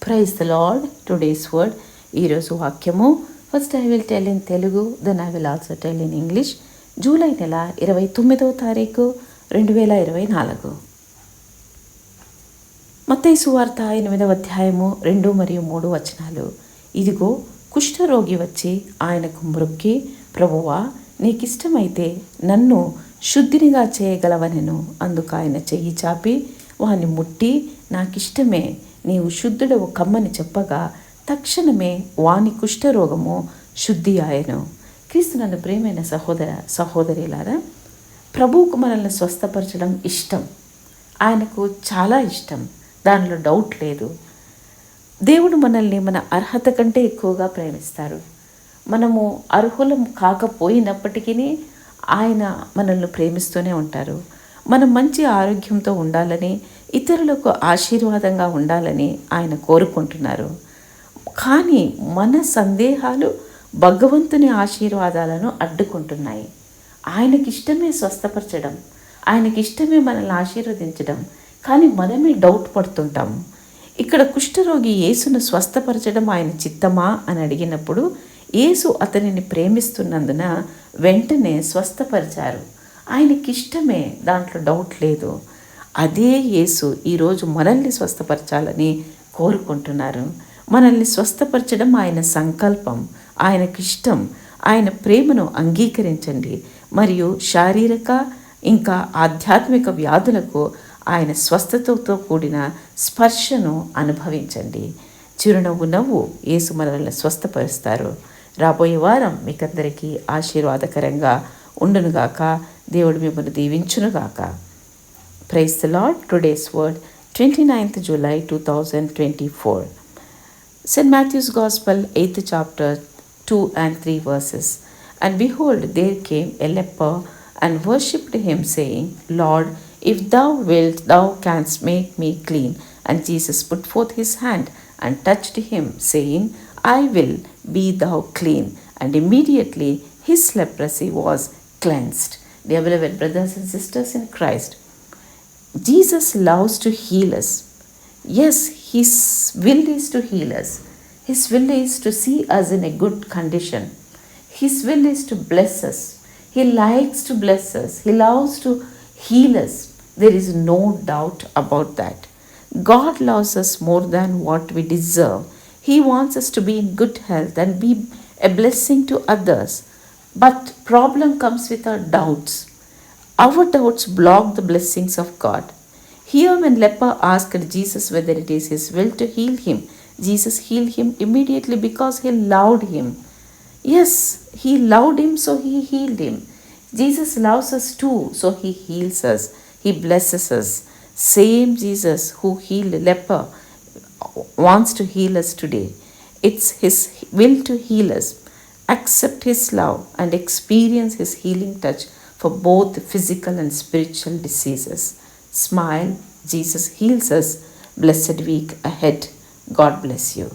Praise the Lord. Today's word, ఈరోజు వాక్యము. First I will tell in Telugu, then I will also tell in English. July నెల 29వ తారీఖు 2024. మత్తయి సువార్త 8వ అధ్యాయము 2 మరియు 3 వచనాలు. ఇదిగో కుష్ఠరోగి వచ్చి ఆయనకు మ్రొక్కి, ప్రభువా నీకిష్టమైతే నన్ను శుద్ధినిగా చేయగలవనెను. అందుకు ఆయన చెయ్యి చాపి వాని ముట్టి, నాకిష్టమే, నీవు శుద్ధుడవు కమ్మని చెప్పగా తక్షణమే వాని కుష్ఠరోగము శుద్ధి ఆయను. క్రీస్తు నన్ను ప్రేమైన సహోదరిలారా, ప్రభువుకు మనల్ని స్వస్థపరచడం ఇష్టం. ఆయనకు చాలా ఇష్టం, దానిలో డౌట్ లేదు. దేవుడు మనల్ని మన అర్హత కంటే ఎక్కువగా ప్రేమిస్తారు. మనము అర్హులం కాకపోయినప్పటికీ ఆయన మనల్ని ప్రేమిస్తూనే ఉంటారు. మనం మంచి ఆరోగ్యంతో ఉండాలని, ఇతరులకు ఆశీర్వాదంగా ఉండాలని ఆయన కోరుకుంటున్నారు. కానీ మన సందేహాలు భగవంతుని ఆశీర్వాదాలను అడ్డుకుంటున్నాయి. ఆయనకిష్టమే స్వస్థపరచడం, ఆయనకిష్టమే మనల్ని ఆశీర్వదించడం, కానీ మనమే డౌట్ పడుతుంటాం. ఇక్కడ కుష్ఠరోగి యేసును స్వస్థపరచడం ఆయన చిత్తమా అని అడిగినప్పుడు యేసు అతనిని ప్రేమిస్తున్నందున వెంటనే స్వస్థపరిచారు. ఆయనకిష్టమే, దాంట్లో డౌట్ లేదు. అదే యేసు ఈరోజు మనల్ని స్వస్థపరచాలని కోరుకుంటున్నారు. మనల్ని స్వస్థపరచడం ఆయన సంకల్పం, ఆయనకిష్టం. ఆయన ప్రేమను అంగీకరించండి మరియు శారీరక ఇంకా ఆధ్యాత్మిక వ్యాధులకు ఆయన స్వస్థతతో కూడిన స్పర్శను అనుభవించండి. చిరునవ్వు నవ్వు యేసు మనల్ని స్వస్థపరుస్తారు. రాబోయే వారం మీకందరికీ ఆశీర్వాదకరంగా ఉండునుగాక. దేవుడు మిమ్మల్ని దీవించునుగాక. Praise the Lord. Today's word, 29th July 2024. St. Matthew's Gospel, 8th chapter, 2 and 3 verses. And behold, there came a leper and worshipped him, saying, Lord, if thou wilt, thou canst make me clean. And Jesus put forth his hand and touched him, saying, I will, be thou clean. And immediately his leprosy was cleansed. Dear beloved brothers and sisters in Christ, Jesus loves to heal us. Yes, His will is to heal us. His will is to see us in a good condition. His will is to bless us. He likes to bless us. He loves to heal us. There is no doubt about that. God loves us more than what we deserve. He wants us to be in good health and be a blessing to others. But problem comes with our doubts. Our doubts block the blessings of God. Here when leper asked Jesus whether it is his will to heal him, Jesus healed him immediately because he loved him. Yes, he loved him, so he healed him. Jesus loves us too, so he heals us. He blesses us. Same Jesus who healed leper wants to heal us today. It's his will to heal us. Accept his love and experience his healing touch for both physical and spiritual diseases. Smile, Jesus heals us. Blessed week ahead. God bless you.